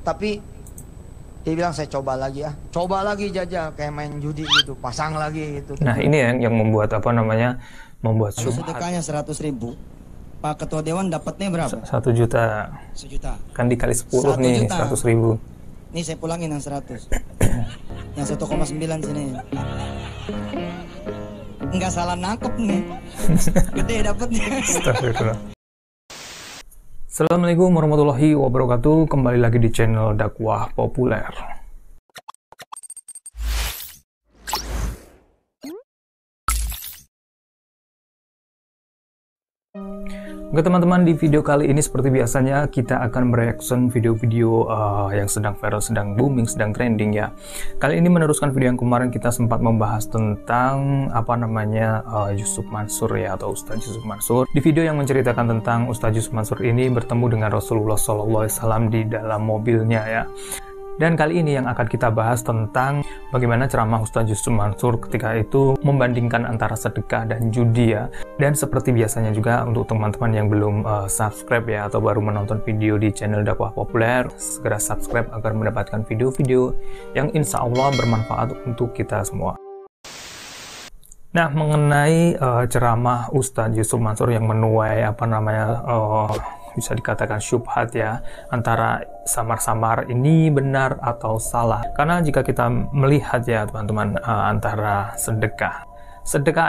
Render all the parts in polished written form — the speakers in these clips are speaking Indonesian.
Tapi dia bilang saya coba lagi ya, coba lagi jajal kayak main judi gitu, pasang lagi gitu. Nah ini yang membuat apa namanya, membuat syubhat. Sedekahnya 100.000, Pak Ketua Dewan dapatnya berapa? 1 juta. 1 juta. Kan dikali 10 nih, 100.000. Nih saya pulangin yang 100. Yang 1,9 sini. Enggak salah nangkep nih. Gede dapatnya. Astagfirullah. Assalamualaikum warahmatullahi wabarakatuh. Kembali lagi di channel Dakwah Populer. Oke teman-teman, di video kali ini seperti biasanya kita akan mereaction video-video yang sedang viral, sedang booming, sedang trending ya. Kali ini meneruskan video yang kemarin kita sempat membahas tentang apa namanya Yusuf Mansur ya, atau Ustadz Yusuf Mansur. Di video yang menceritakan tentang Ustadz Yusuf Mansur ini bertemu dengan Rasulullah SAW di dalam mobilnya ya. Dan kali ini yang akan kita bahas tentang bagaimana ceramah Ustadz Yusuf Mansur ketika itu membandingkan antara sedekah dan judi ya. Dan seperti biasanya juga untuk teman-teman yang belum subscribe ya, atau baru menonton video di channel Dakwah Populer, segera subscribe agar mendapatkan video-video yang insya Allah bermanfaat untuk kita semua. Nah, mengenai ceramah Ustadz Yusuf Mansur yang menuai apa namanya bisa dikatakan syubhat ya, antara samar-samar ini benar atau salah. Karena jika kita melihat ya teman-teman, antara sedekah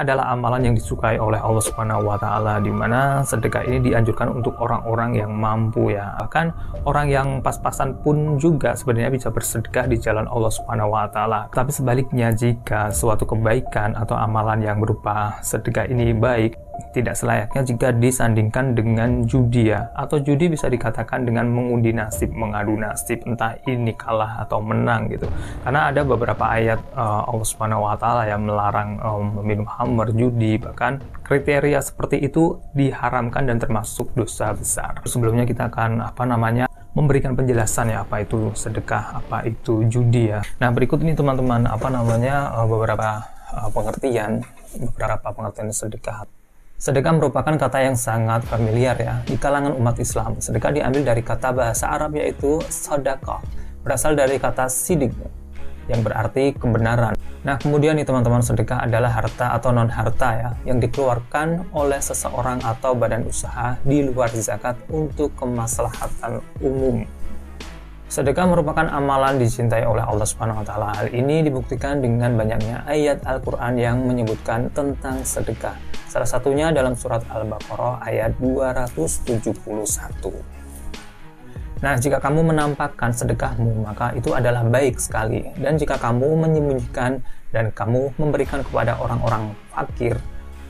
adalah amalan yang disukai oleh Allah Subhanahu wa taala, di mana sedekah ini dianjurkan untuk orang-orang yang mampu ya. Bahkan orang yang pas-pasan pun juga sebenarnya bisa bersedekah di jalan Allah Subhanahu wa taala. Tapi sebaliknya, jika suatu kebaikan atau amalan yang berupa sedekah ini baik, tidak selayaknya jika disandingkan dengan judi ya. Atau judi bisa dikatakan dengan mengundi nasib, mengadu nasib, entah ini kalah atau menang gitu. Karena ada beberapa ayat Allah Subhanahu wa taala yang melarang meminum khamr, judi, bahkan kriteria seperti itu diharamkan dan termasuk dosa besar. Sebelumnya kita akan apa namanya memberikan penjelasan ya, apa itu sedekah, apa itu judi ya. Nah, berikut ini teman-teman apa namanya beberapa pengertian sedekah. Sedekah merupakan kata yang sangat familiar ya di kalangan umat Islam. Sedekah diambil dari kata bahasa Arab yaitu sadaqah, berasal dari kata sidik yang berarti kebenaran. Nah, kemudian nih teman-teman, sedekah adalah harta atau non-harta ya yang dikeluarkan oleh seseorang atau badan usaha di luar zakat untuk kemaslahatan umum. Sedekah merupakan amalan dicintai oleh Allah Subhanahu wa taala. Hal ini dibuktikan dengan banyaknya ayat Al-Qur'an yang menyebutkan tentang sedekah. Salah satunya dalam surat Al-Baqarah ayat 271. Nah, jika kamu menampakkan sedekahmu, maka itu adalah baik sekali. Dan jika kamu menyembunyikan dan kamu memberikan kepada orang-orang fakir,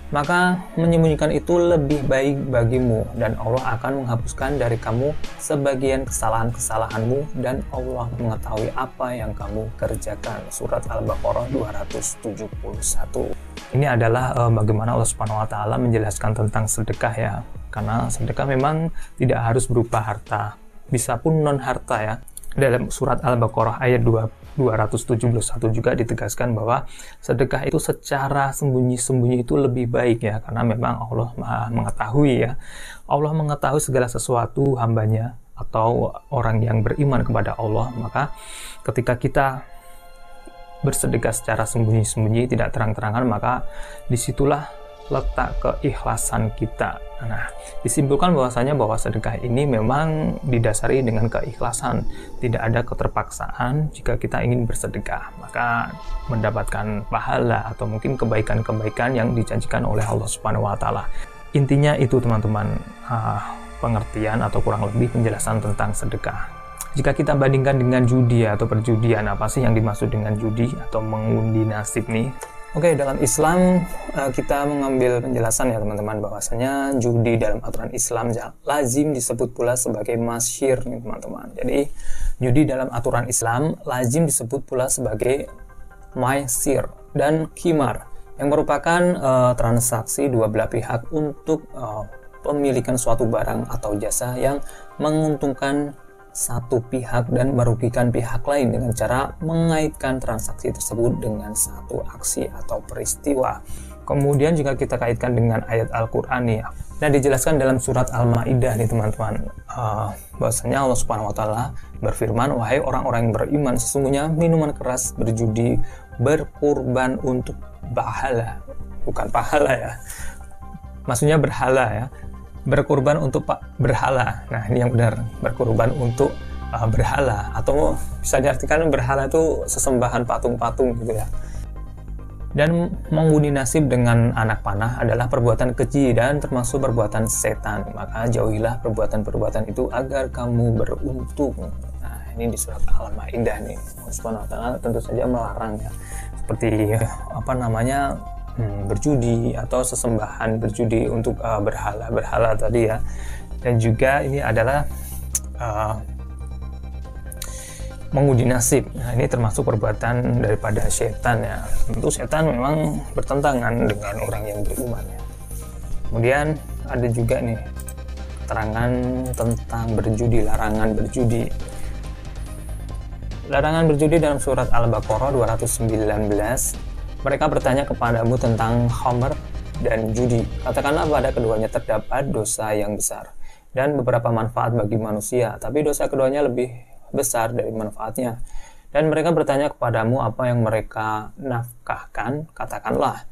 maka menyembunyikan itu lebih baik bagimu, dan Allah akan menghapuskan dari kamu sebagian kesalahan-kesalahanmu, dan Allah mengetahui apa yang kamu kerjakan. Surat Al-Baqarah 271. Ini adalah bagaimana Allah Subhanahu wa taala menjelaskan tentang sedekah ya. Karena sedekah memang tidak harus berupa harta, bisa pun non harta ya. Dalam surat Al-Baqarah ayat 271 juga ditegaskan bahwa sedekah itu secara sembunyi-sembunyi itu lebih baik ya, karena memang Allah Maha mengetahui ya. Allah mengetahui segala sesuatu hambanya atau orang yang beriman kepada Allah. Maka ketika kita bersedekah secara sembunyi-sembunyi, tidak terang-terangan, maka disitulah letak keikhlasan kita. Nah, disimpulkan bahwasanya bahwa sedekah ini memang didasari dengan keikhlasan. Tidak ada keterpaksaan. Jika kita ingin bersedekah, maka mendapatkan pahala atau mungkin kebaikan-kebaikan yang dijanjikan oleh Allah Subhanahu wa taala. Intinya itu teman-teman, pengertian atau kurang lebih penjelasan tentang sedekah. Jika kita bandingkan dengan judi atau perjudian, apa sih yang dimaksud dengan judi atau mengundi nasib nih? Oke, dalam Islam kita mengambil penjelasan ya teman-teman, bahwasanya judi dalam aturan Islam lazim disebut pula sebagai masyir nih teman-teman. Jadi judi dalam aturan Islam lazim disebut pula sebagai maisir dan khimar, yang merupakan transaksi dua belah pihak untuk pemilikan suatu barang atau jasa yang menguntungkan satu pihak dan merugikan pihak lain dengan cara mengaitkan transaksi tersebut dengan satu aksi atau peristiwa. Kemudian juga kita kaitkan dengan ayat Al-Quran nih. Dan dijelaskan dalam surat Al-Ma'idah nih teman-teman. Bahwasanya Allah Subhanahu wa Ta'ala berfirman, "Wahai orang-orang yang beriman, sesungguhnya minuman keras, berjudi, berkurban untuk bahala." Bukan pahala ya. Maksudnya berhala ya. Berkurban untuk berhala. Nah, ini yang benar. Berkurban untuk berhala, atau bisa diartikan berhala itu sesembahan patung-patung gitu ya. Dan mengundi nasib dengan anak panah adalah perbuatan keji dan termasuk perbuatan setan. Maka jauhilah perbuatan-perbuatan itu agar kamu beruntung. Nah, ini di surat Al-Maidah nih. Allah Subhanahu wa Ta'ala tentu saja melarang ya. Seperti berjudi atau sesembahan berjudi untuk berhala tadi ya. Dan juga ini adalah mengundi nasib. Nah, ini termasuk perbuatan daripada setan ya. Tentu setan memang bertentangan dengan orang yang beriman ya. Kemudian ada juga nih keterangan tentang berjudi, larangan berjudi. Larangan berjudi dalam surat Al-Baqarah 219. Mereka bertanya kepadamu tentang khamr dan judi. Katakanlah pada keduanya terdapat dosa yang besar dan beberapa manfaat bagi manusia, tapi dosa keduanya lebih besar dari manfaatnya. Dan mereka bertanya kepadamu apa yang mereka nafkahkan. Katakanlah,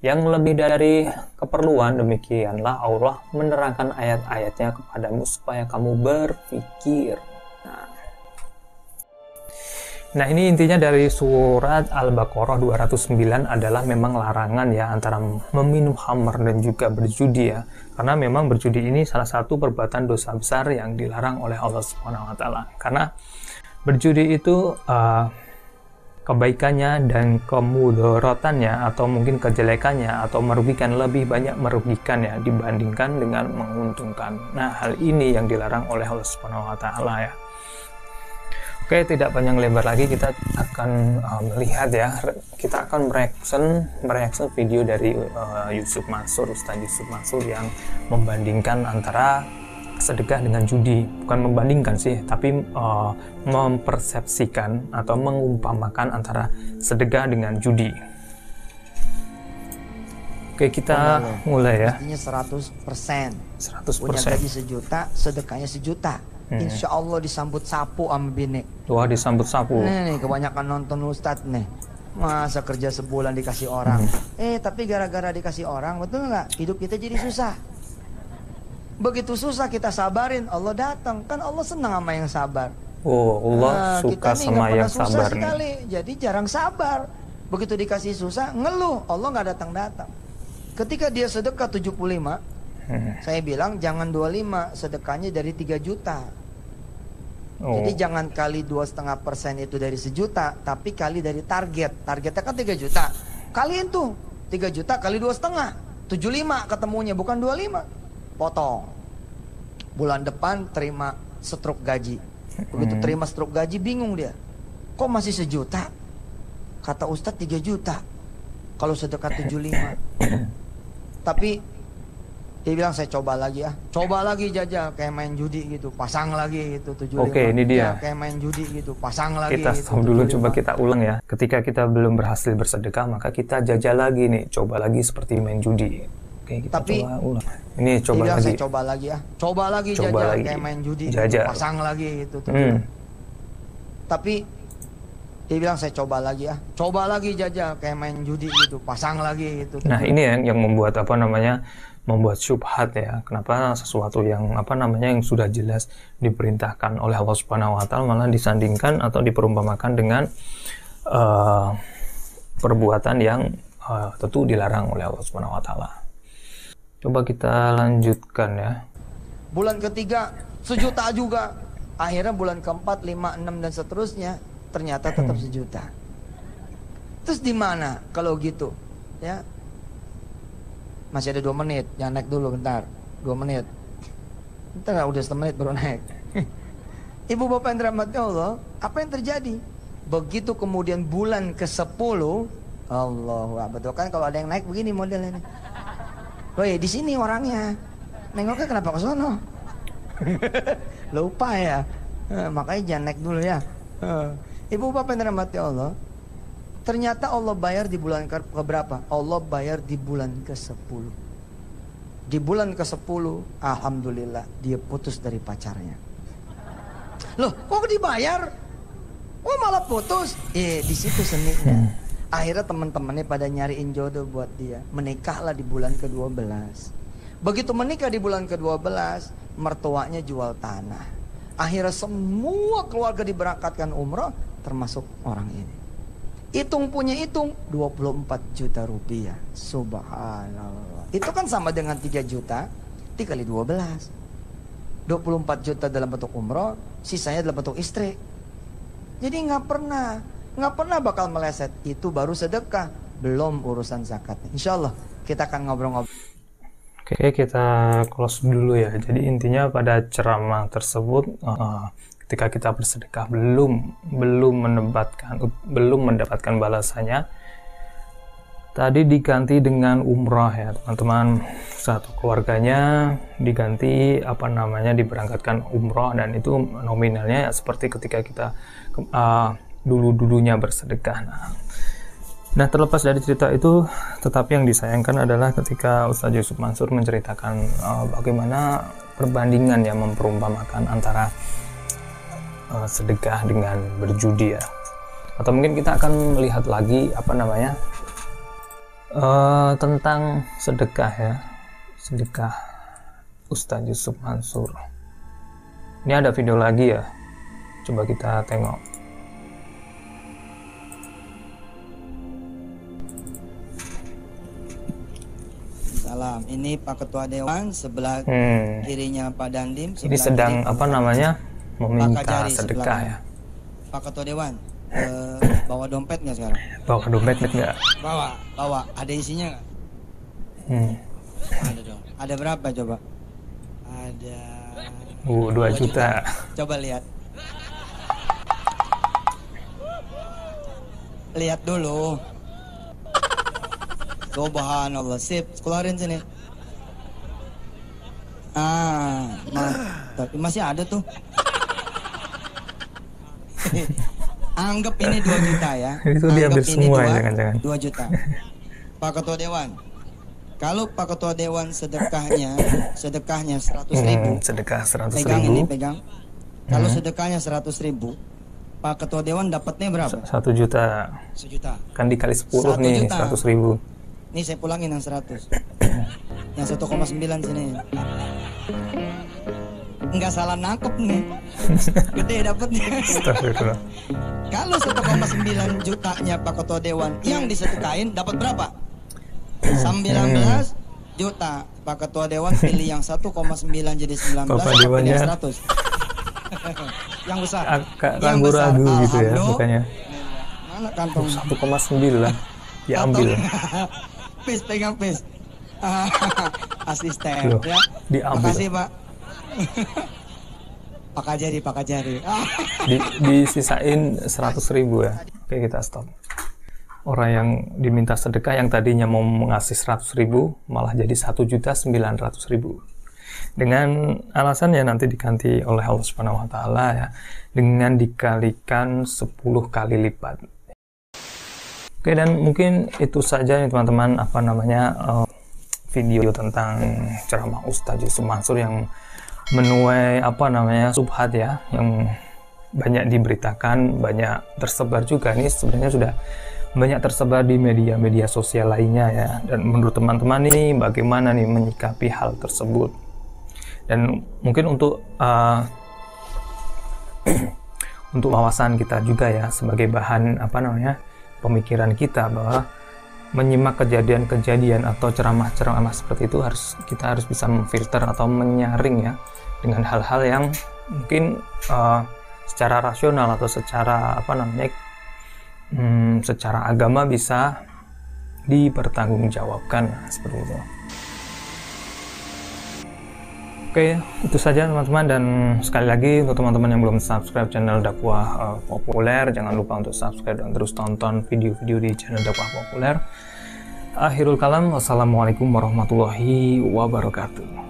yang lebih dari keperluan. Demikianlah Allah menerangkan ayat-ayatnya kepadamu supaya kamu berpikir. Nah, ini intinya dari surat Al-Baqarah 209 adalah memang larangan ya antara meminum khamr dan juga berjudi ya. Karena memang berjudi ini salah satu perbuatan dosa besar yang dilarang oleh Allah Subhanahu wa Ta'ala. Karena berjudi itu kebaikannya dan kemudorotannya atau mungkin kejelekannya atau merugikan, lebih banyak merugikan ya dibandingkan dengan menguntungkan. Nah, hal ini yang dilarang oleh Allah Subhanahu wa Ta'ala ya. Oke, tidak panjang lebar lagi, kita akan melihat ya, kita akan mereaction video dari Yusuf Mansur, Ustaz Yusuf Mansur yang membandingkan antara sedekah dengan judi. Bukan membandingkan sih, tapi mempersepsikan atau mengumpamakan antara sedekah dengan judi. Oke, kita mulai ya. Artinya 100%. 100%. Punya gaji 1 juta, sedekahnya 1 juta. Insya Allah disambut sapu sama bini. Wah, disambut sapu. Nih, kebanyakan nonton Ustadz nih. Masa kerja sebulan dikasih orang. Tapi gara-gara dikasih orang, betul nggak? Hidup kita jadi susah. Begitu susah kita sabarin, Allah datang. Kan Allah senang sama yang sabar. Oh, Allah suka sama yang sabar sekali. Jadi jarang sabar. Begitu dikasih susah, ngeluh. Allah nggak datang-datang. Ketika dia sedekah 75, saya bilang jangan 25, sedekahnya dari 3 juta. Jadi jangan kali 2,5% itu dari 1 juta, tapi kali dari target. Targetnya kan 3 juta. Kaliin tuh 3 juta kali 2,5, 75 ketemunya, bukan 25. Potong. Bulan depan terima stroke gaji. Begitu terima stroke gaji bingung dia. Kok masih 1 juta? Kata Ustadz 3 juta. Kalau sedekah 75. Tapi dia bilang saya coba lagi ya. Coba lagi jajal kayak main judi gitu. Pasang lagi gitu 75. Oke, ini dia. Ya, kayak main judi gitu. Pasang lagi. Kita gitu, stop dulu, 75. coba kita ulang ya. Ketika kita belum berhasil bersedekah, maka kita jajal lagi nih. Coba lagi seperti main judi. Oke, kita coba ulang. Ini coba dia bilang lagi. saya coba lagi ya. Coba lagi jajal kayak main judi. Jajal. Gitu. Pasang lagi gitu 75. Tapi dia bilang saya coba lagi ya. Coba lagi jajal kayak main judi gitu. Pasang lagi gitu. Nah, ini yang membuat membuat syubhat ya. Kenapa sesuatu yang yang sudah jelas diperintahkan oleh Allah Subhanahu wa Ta'ala malah disandingkan atau diperumpamakan dengan perbuatan yang tentu dilarang oleh Allah Subhanahu wa Ta'ala. Coba kita lanjutkan ya. Bulan ketiga 1 juta juga. Akhirnya bulan keempat, 5, 6 dan seterusnya ternyata tetap 1 juta. Terus di mana kalau gitu? Ya. Masih ada 2 menit, jangan naik dulu bentar. 2 menit. Bentar udah 1 menit baru naik. Ibu bapak yang dirahmati Allah, apa yang terjadi? Begitu kemudian bulan ke-10, Allahu Akbar. Betul kan kalau ada yang naik begini modelnya nih. Woi, di sini orangnya. Nengoknya kenapa ke sono? Lupa ya. Makanya jangan naik dulu ya. Ibu bapak yang dirahmati Allah, Ternyata Allah bayar di bulan ke berapa? Allah bayar di bulan ke-10. Di bulan ke-10, alhamdulillah dia putus dari pacarnya. Loh, kok dibayar? Oh, malah putus. Di situ seninya. Akhirnya teman-temannya pada nyariin jodoh buat dia. Menikahlah di bulan ke-12. Begitu menikah di bulan ke-12, mertuanya jual tanah. Akhirnya semua keluarga diberangkatkan umroh, termasuk orang ini. Hitung 24 juta rupiah. Subhanallah. Itu kan sama dengan 3 juta dikali 12. 24 juta dalam bentuk umroh, sisanya dalam bentuk istri. Jadi nggak pernah bakal meleset. Itu baru sedekah, belum urusan zakat. Insya Allah kita akan ngobrol-ngobrol. Oke, kita close dulu ya. Jadi intinya pada ceramah tersebut, ketika kita bersedekah belum mendapatkan balasannya, tadi diganti dengan umrah ya teman-teman. Satu keluarganya diganti diberangkatkan umrah, dan itu nominalnya ya seperti ketika kita dulunya bersedekah. Nah, terlepas dari cerita itu, tetapi yang disayangkan adalah ketika Ustaz Yusuf Mansur menceritakan bagaimana perbandingan yang memperumpamakan antara sedekah dengan berjudi ya. Atau mungkin kita akan melihat lagi tentang sedekah ya. Sedekah Ustaz Yusuf Mansur. Ini ada video lagi ya. Coba kita tengok. Salam. Ini Pak Ketua Dewan, sebelah kirinya Pak Dandim. Ini sedang meminta sedekah ya. Pak Ketua Dewan, bawa dompet nggak sekarang? Bawa dompet nggak? Bawa. Ada isinya nggak? Ada dong. Ada berapa coba? Ada 2 juta. Coba lihat. Lihat dulu. Subhanallah. Sip, keluarin sini. Tapi masih ada tuh. Anggap ini 2 juta ya. Itu diambil semua ya, jangan-jangan. 2 juta. Pak Ketua Dewan, kalau Pak Ketua Dewan sedekahnya 100.000. Sedekah 100.000. Pegang ini, pegang. Kalau sedekahnya 100.000, Pak Ketua Dewan dapatnya berapa? 1 juta. 1 juta. Kan dikali 10 nih, 100.000. Ini saya pulangin yang 100. Yang 1,9 sini. Enggak salah nangkep nih. Gede dapatnya. Kalau 1,9 jutanya Pak Ketua Dewan yang disedekain dapat berapa? 19 juta. Pak Ketua Dewan pilih yang 1,9 jadi 19. Bapak Dewannya 100. Yang besar. Ragu-ragu gitu ya bukannya. Mana kantong? 1,9 diambil. Pis, pegang pis. Asisten. Loh, ya. Diambil. Makasih Pak. Pak Kajari. Disisain 100.000 ya. Oke, kita stop. Orang yang diminta sedekah yang tadinya mau mengasih 100.000 malah jadi 1.900.000 dengan alasan ya nanti diganti oleh Allah Subhanahu Wa Taala ya dengan dikalikan 10 kali lipat. Oke, dan mungkin itu saja nih teman-teman video tentang ceramah Ustaz Yusuf Mansur yang menuai subhat ya, yang banyak diberitakan, banyak tersebar juga. Ini sebenarnya sudah banyak tersebar di media-media sosial lainnya ya. Dan menurut teman-teman ini bagaimana nih menyikapi hal tersebut? Dan mungkin untuk untuk wawasan kita juga ya, sebagai bahan pemikiran kita, bahwa menyimak kejadian-kejadian atau ceramah-ceramah seperti itu kita harus bisa memfilter atau menyaring ya dengan hal-hal yang mungkin secara rasional atau secara secara agama bisa dipertanggungjawabkan seperti itu. Oke, itu saja teman-teman, dan sekali lagi untuk teman-teman yang belum subscribe channel Dakwah Populer, jangan lupa untuk subscribe dan terus tonton video-video di channel Dakwah Populer. Akhirul kalam, wassalamualaikum warahmatullahi wabarakatuh.